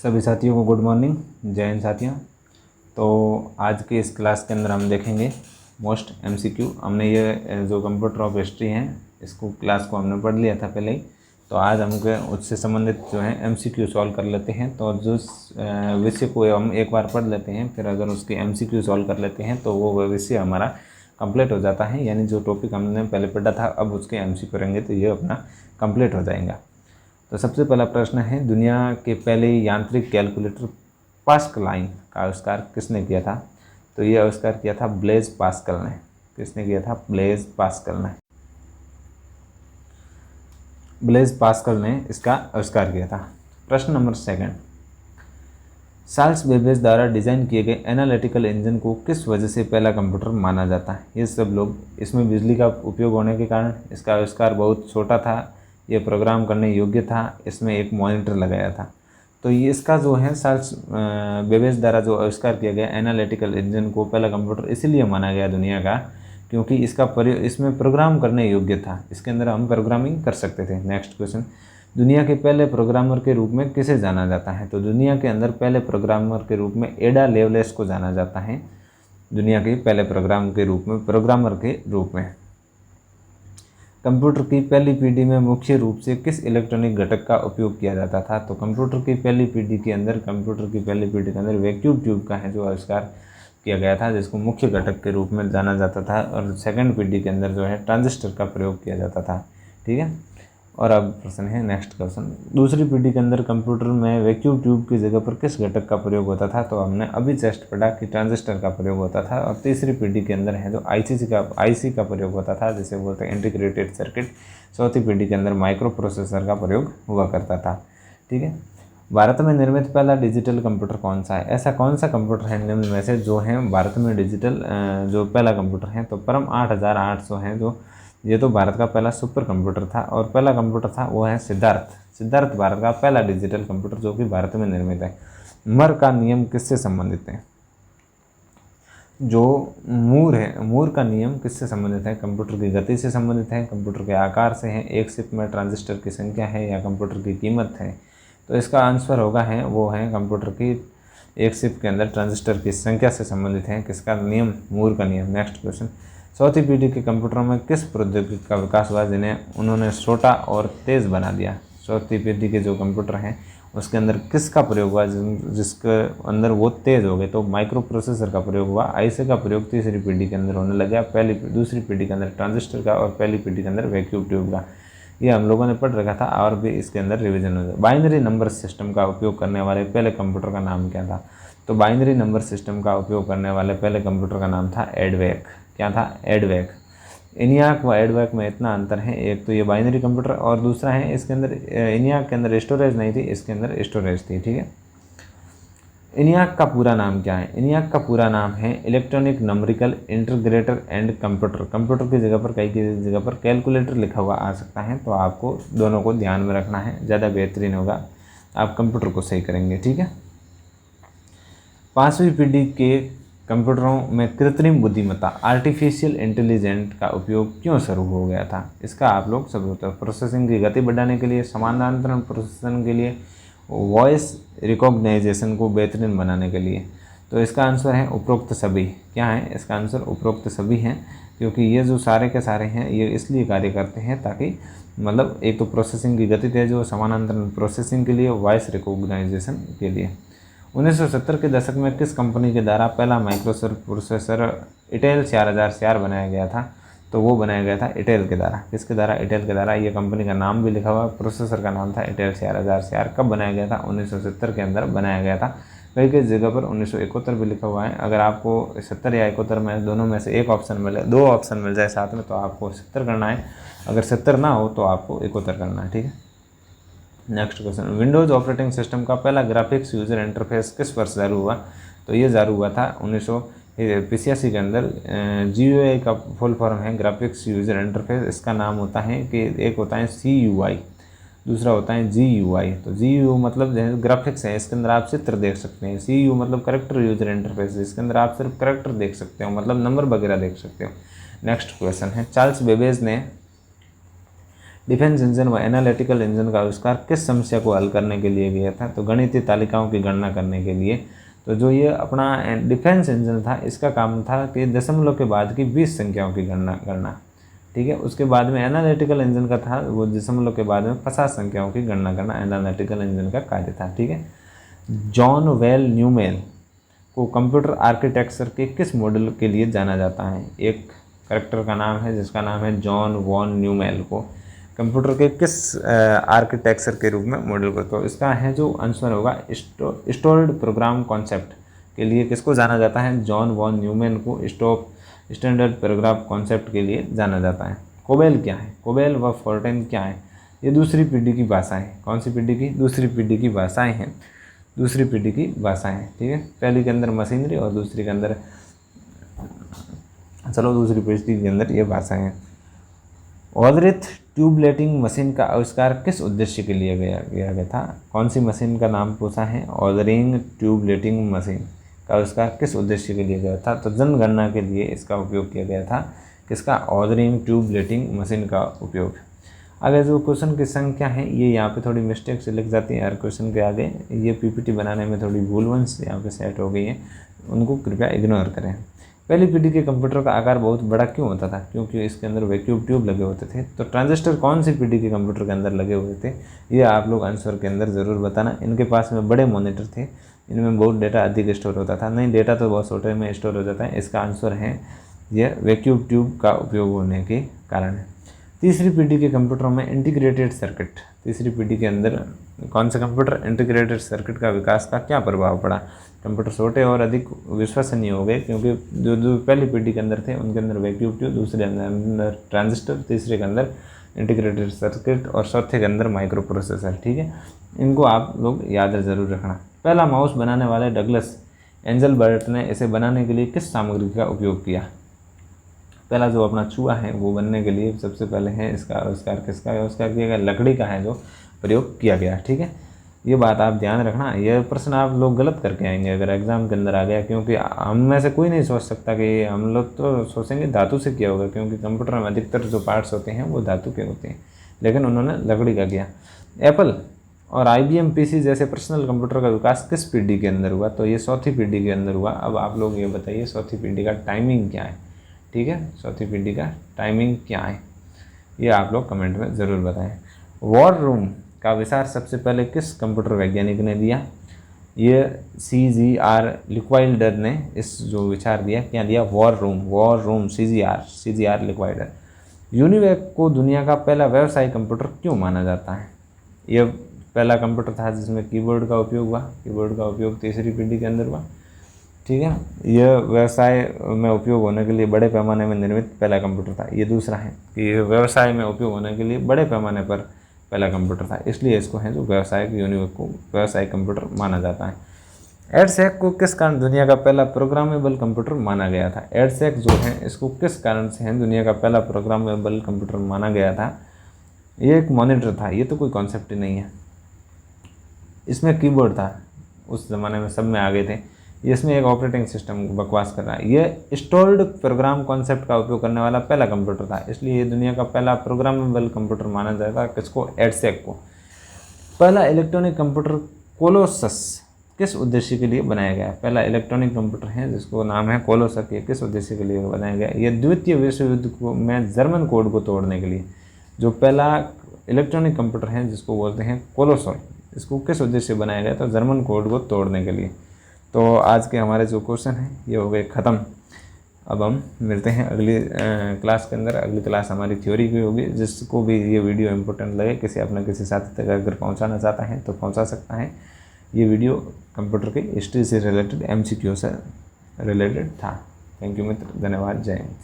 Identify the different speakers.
Speaker 1: सभी साथियों को गुड मॉर्निंग, जय हिंद साथियों। तो आज के इस क्लास के अंदर हम देखेंगे मोस्ट एमसीक्यू। हमने ये जो कंप्यूटर ऑफ हिस्ट्री है इसको क्लास को हमने पढ़ लिया था पहले ही। तो आज हमको उससे संबंधित जो है एमसीक्यू सॉल्व कर लेते हैं। तो जो विषय को हम एक बार पढ़ लेते हैं, फिर अगर उसके एमसीक्यू सॉल्व कर लेते हैं तो वो विषय हमारा कंप्लीट हो जाता है। यानी जो टॉपिक हमने पहले पढ़ा था अब उसके एमसीक्यू करेंगे तो ये अपना कंप्लीट हो जाएगा। तो सबसे पहला प्रश्न है, दुनिया के पहले यांत्रिक कैलकुलेटर पास्कलाइन का आविष्कार किसने किया था? तो ये आविष्कार किया था ब्लेज पास्कल ने। किसने किया था? ब्लेज पास्कल ने। ब्लेज पास्कल ने इसका आविष्कार किया था। प्रश्न नंबर 2, चार्ल्स बेबेज द्वारा डिजाइन किए गए एनालिटिकल इंजन को किस वजह से पहला कंप्यूटर माना जाता है? ये सब लोग, इसमें बिजली का उपयोग होने के कारण इसका आविष्कार बहुत छोटा था, ये प्रोग्राम करने योग्य था, इसमें एक मॉनिटर लगाया था। तो ये इसका जो है चार्ल्स बेबेज द्वारा जो आविष्कार किया गया एनालिटिकल इंजन को पहला कंप्यूटर इसलिए माना गया दुनिया का क्योंकि इसका इसमें प्रोग्राम करने योग्य था, इसके अंदर हम प्रोग्रामिंग कर सकते थे। नेक्स्ट क्वेश्चन, दुनिया के पहले प्रोग्रामर के रूप में किसे जाना जाता है? तो दुनिया के अंदर पहले प्रोग्रामर के रूप में एडा लेवलेस को जाना जाता है, दुनिया के पहले प्रोग्रामर के रूप में। कंप्यूटर की पहली पीढ़ी में मुख्य रूप से किस इलेक्ट्रॉनिक घटक का उपयोग किया जाता था? तो कंप्यूटर की पहली पीढ़ी के अंदर वैक्यूम ट्यूब का है जो आविष्कार किया गया था, जिसको मुख्य घटक के रूप में जाना जाता था। और सेकंड पीढ़ी के अंदर जो है ट्रांजिस्टर का प्रयोग किया जाता था। ठीक है। और अब प्रश्न है, नेक्स्ट क्वेश्चन, दूसरी पीढ़ी के अंदर कंप्यूटर में वैक्यूम ट्यूब की जगह पर किस घटक का प्रयोग होता था? तो हमने अभी जस्ट पढ़ा कि ट्रांजिस्टर का प्रयोग होता था। और तीसरी पीढ़ी के अंदर है जो आईसी का प्रयोग होता था, जिसे बोलते हैं इंटीग्रेटेड सर्किट। चौथी पीढ़ी के अंदर माइक्रो प्रोसेसर का प्रयोग हुआ करता था। ठीक है। भारत में निर्मित पहला डिजिटल कंप्यूटर कौन सा है? ऐसा कौन सा कंप्यूटर है निम्न में से जो है भारत में डिजिटल जो पहला कंप्यूटर है? तो परम 8800 है जो, ये तो भारत का पहला सुपर कंप्यूटर था। और पहला कंप्यूटर था वो है सिद्धार्थ भारत का पहला डिजिटल कंप्यूटर जो कि भारत में निर्मित है। मर का नियम किससे संबंधित है? जो मूर का नियम किससे संबंधित है? कंप्यूटर की गति से संबंधित है, कंप्यूटर के आकार से है, एक चिप में ट्रांजिस्टर की संख्या है, या कंप्यूटर की कीमत है? तो इसका आंसर होगा है वो है कंप्यूटर की एक चिप के अंदर ट्रांजिस्टर की संख्या से संबंधित है। किसका नियम? मूर का नियम। नेक्स्ट क्वेश्चन, चौथी पीढ़ी के कंप्यूटरों में किस प्रौद्योगिकी का विकास हुआ जिन्हें उन्होंने छोटा और तेज़ बना दिया? चौथी पीढ़ी के जो कंप्यूटर हैं उसके अंदर किसका प्रयोग हुआ जिसके अंदर वो तेज़ हो गए? तो माइक्रो प्रोसेसर का प्रयोग हुआ। आईसी का प्रयोग तीसरी पीढ़ी के अंदर होने लगा, दूसरी पीढ़ी के अंदर ट्रांजिस्टर का, और पहली पीढ़ी के अंदर वैक्यूम ट्यूब का। ये हम लोगों ने पढ़ रखा था और भी इसके अंदर रिवीजन हो जाए। बाइनरी नंबर सिस्टम का उपयोग करने वाले पहले कंप्यूटर का नाम क्या था? तो बाइनरी नंबर सिस्टम का उपयोग करने वाले पहले कंप्यूटर का नाम था एडवेक। क्या था? एडवेक। इनियाक व एडवेक में इतना अंतर है, एक तो ये बाइनरी कंप्यूटर और दूसरा है इसके अंदर इनियाक के अंदर स्टोरेज नहीं थी, इसके अंदर स्टोरेज थी। ठीक है। इनियाक का पूरा नाम क्या है? इनियाक का पूरा नाम है electronic numerical integrator and computer. Computer की जगह पर की जगह पर कैलकुलेटर लिखा हुआ आ सकता है, तो आपको दोनों को ध्यान में रखना है, ज़्यादा बेहतरीन होगा, आप कंप्यूटर को सही करेंगे। ठीक है। पांचवी पीढ़ी के कंप्यूटरों में कृत्रिम बुद्धिमत्ता आर्टिफिशियल इंटेलिजेंट का उपयोग क्यों शुरू हो गया था? इसका आप लोग सब होता है, प्रोसेसिंग की गति बढ़ाने के लिए, समानांतर प्रोसेसिंग के लिए, वॉइस रिकॉग्नाइजेशन को बेहतरीन बनाने के लिए। तो इसका आंसर है उपरोक्त सभी। क्या है इसका आंसर? उपरोक्त सभी हैं, क्योंकि ये जो सारे के सारे हैं ये इसलिए कार्य करते हैं ताकि मतलब एक तो प्रोसेसिंग की गति तेज हो, समानांतर प्रोसेसिंग के लिए, वॉइस रिकॉग्नाइजेशन के लिए। 1970 के दशक में किस कंपनी के द्वारा पहला माइक्रो प्रोसेसर इंटेल 4000 बनाया गया था? तो वो बनाया गया था इंटेल के द्वारा। किसके द्वारा? इंटेल के द्वारा। ये कंपनी का नाम भी लिखा हुआ, प्रोसेसर का नाम था इंटेल 4000। कब बनाया गया था? 1970 के अंदर बनाया गया था। कई कई जगह पर 1971 भी लिखा हुआ है। अगर आपको 70 या 71 में दोनों में से एक ऑप्शन मिले, दो ऑप्शन मिल जाए साथ में, तो आपको 70 करना है। अगर 70 ना हो तो आपको 71 करना है। ठीक है। Next question, Windows operating system का पहला ग्राफिक्स यूजर इंटरफेस किस वर्ष जारी हुआ? तो ये जारी हुआ था 1985 के अंदर। GUI का फुल फॉर्म है ग्राफिक्स यूजर इंटरफेस। इसका नाम होता है कि एक होता है CUI, दूसरा होता है GUI। तो GUI मतलब ग्राफिक्स है, इसके अंदर आप चित्र देख सकते हैं। CU मतलब करेक्टर यूजर इंटरफेस, इसके अंदर आप सिर्फ करेक्टर देख सकते हो, मतलब नंबर वगैरह देख सकते हो। नेक्स्ट क्वेश्चन है, चार्ल्स बेबेज ने डिफेंस इंजन व एनालिटिकल इंजन का आविष्कार किस समस्या को हल करने के लिए किया था? तो गणितीय तालिकाओं की गणना करने के लिए। तो जो ये अपना डिफेंस इंजन था, इसका काम था कि दशमलव के बाद की 20 संख्याओं की गणना करना, ठीक है। उसके बाद में एनालिटिकल इंजन का था, वो दशमलव के बाद में 50 संख्याओं की गणना करना एनालिटिकल इंजन का कार्य था, ठीक है। जॉन वेल न्यूमेन को कंप्यूटर आर्किटेक्चर के किस मॉडल के लिए जाना जाता है? एक करेक्टर का नाम है जिसका नाम है जॉन वॉन न्यूमेन को कंप्यूटर के किस आर्किटेक्चर के रूप में मॉडल को, तो इसका है जो आंसर होगा स्टोर्ड प्रोग्राम कॉन्सेप्ट के लिए किसको जाना जाता है? जॉन वॉन न्यूमेन को स्टैंडर्ड प्रोग्राम कॉन्सेप्ट के लिए जाना जाता है। कोबेल क्या है? कोबेल व फोर्टेन क्या है? ये दूसरी पीढ़ी की भाषाएं। कौन सी पीढ़ी की? दूसरी पीढ़ी की भाषाएं हैं, दूसरी पीढ़ी की भाषाएं, ठीक है। पहली के अंदर मशीनरी और दूसरी के अंदर, चलो दूसरी पीढ़ी के अंदर ये भाषाएं हैं। ऑलरेथ ट्यूबलेटिंग मशीन का आविष्कार किस उद्देश्य के लिए किया गया था? कौन सी मशीन का नाम पूछा है? ऑलरिंग ट्यूबलेटिंग मशीन का आविष्कार किस उद्देश्य के लिए गया था? तो जनगणना के लिए इसका उपयोग किया गया था। किसका? ऑलरिंग ट्यूबलेटिंग मशीन का उपयोग। आगे जो क्वेश्चन की संख्या है ये यहाँ पे थोड़ी मिस्टेक से लिख जाती है हर क्वेश्चन के आगे, ये पीपीटी बनाने में थोड़ी भूलवंश यहाँ पे सेट हो गई है, उनको कृपया इग्नोर करें। पहली पीढ़ी के कंप्यूटर का आकार बहुत बड़ा क्यों होता था? क्योंकि इसके अंदर वैक्यूम ट्यूब लगे होते थे। तो ट्रांजिस्टर कौन सी पीढ़ी के कंप्यूटर के अंदर लगे हुए थे? ये आप लोग आंसर के अंदर ज़रूर बताना। इनके पास में बड़े मॉनिटर थे, इनमें बहुत डेटा अधिक स्टोर होता था। नहीं, डेटा तो बहुत छोटे में स्टोर हो जाता है। इसका आंसर है यह वैक्यूम ट्यूब का उपयोग होने के कारण है। तीसरी पीढ़ी के कंप्यूटरों में इंटीग्रेटेड सर्किट, तीसरी पीढ़ी के अंदर कौन सा कंप्यूटर? इंटीग्रेटेड सर्किट का विकास का क्या प्रभाव पड़ा? कंप्यूटर छोटे और अधिक विश्वसनीय हो गए, क्योंकि जो पहली पीढ़ी के अंदर थे उनके अंदर वैक्यूम ट्यूब, दूसरे अंदर ट्रांजिस्टर, तीसरे के अंदर इंटीग्रेटेड सर्किट और चौथे के अंदर माइक्रो प्रोसेसर, ठीक है। इनको आप लोग याद ज़रूर रखना। पहला माउस बनाने वाले डगलस एंजलबर्ट ने इसे बनाने के लिए किस सामग्री का उपयोग किया? पहला जो अपना चूहा है वो बनने के लिए सबसे पहले है इसका आविष्कार किसका आविष्कार किया गया? लकड़ी का है जो प्रयोग किया गया, ठीक है। ये बात आप ध्यान रखना। यह प्रश्न आप लोग गलत करके आएंगे अगर एग्जाम के अंदर आ गया, क्योंकि हम में से कोई नहीं सोच सकता कि हम लोग तो सोचेंगे धातु से किया होगा, क्योंकि कंप्यूटर में अधिकतर जो पार्ट्स होते हैं वो धातु के होते हैं, लेकिन उन्होंने लकड़ी का किया। एप्पल और IBM PC जैसे पर्सनल कंप्यूटर का विकास किस पीढ़ी के अंदर हुआ? तो ये चौथी पीढ़ी के अंदर हुआ। अब आप लोग ये बताइए चौथी पीढ़ी का टाइमिंग क्या है, ठीक है। चौथी पीढ़ी का टाइमिंग क्या है ये आप लोग कमेंट में ज़रूर बताएं। वॉर रूम का विचार सबसे पहले किस कंप्यूटर वैज्ञानिक ने दिया? ये CGR लिक्वाइडर ने इस जो विचार दिया, क्या दिया? War room CGR लिक्वाइडर। यूनिवैक को दुनिया का पहला व्यावसायिक कंप्यूटर क्यों माना जाता है? ये पहला कंप्यूटर था जिसमें कीबोर्ड का उपयोग हुआ। कीबोर्ड का उपयोग तीसरी पीढ़ी के अंदर हुआ, ठीक है। यह व्यवसाय में उपयोग होने के लिए बड़े पैमाने में निर्मित पहला कंप्यूटर था। ये दूसरा है कि यह व्यवसाय में उपयोग होने के लिए बड़े पैमाने पर पहला कंप्यूटर था, इसलिए इसको है जो व्यावसायिक यूनिवैक को व्यावसायिक कंप्यूटर माना जाता है। एडसेक को किस कारण दुनिया का पहला प्रोग्रामेबल कंप्यूटर माना गया था? एडसेक जो है इसको किस कारण से है दुनिया का पहला प्रोग्रामेबल कंप्यूटर माना गया था? ये एक मॉनिटर था, ये तो कोई कॉन्सेप्ट ही नहीं है। इसमें कीबोर्ड था, उस ज़माने में सब में आ गए थे। इसमें एक ऑपरेटिंग सिस्टम बकवास कर रहा है। ये स्टोर्ड प्रोग्राम कॉन्सेप्ट का उपयोग करने वाला पहला कंप्यूटर था, इसलिए ये दुनिया का पहला प्रोग्रामेबल कंप्यूटर माना जाता है। किसको? एडसेक को। पहला इलेक्ट्रॉनिक कंप्यूटर कोलोसस किस उद्देश्य के लिए बनाया गया? पहला इलेक्ट्रॉनिक कंप्यूटर है जिसको नाम है कोलोसस, ये किस उद्देश्य के लिए बनाया गया? ये द्वितीय विश्व युद्ध में जर्मन कोड को तोड़ने के लिए। जो पहला इलेक्ट्रॉनिक कंप्यूटर है जिसको बोलते हैं कोलोसस, इसको किस उद्देश्य से बनाया गया? तो जर्मन कोड को तोड़ने के लिए। तो आज के हमारे जो क्वेश्चन हैं ये हो गए ख़त्म। अब हम मिलते हैं अगली क्लास के अंदर। अगली क्लास हमारी थ्योरी की होगी। जिसको भी ये वीडियो इम्पोर्टेंट लगे, किसी साथी तक अगर पहुंचाना चाहता है तो पहुंचा सकता है। ये वीडियो कंप्यूटर की हिस्ट्री से रिलेटेड MCQ से रिलेटेड था। थैंक यू मित्र, धन्यवाद, जय हिंद।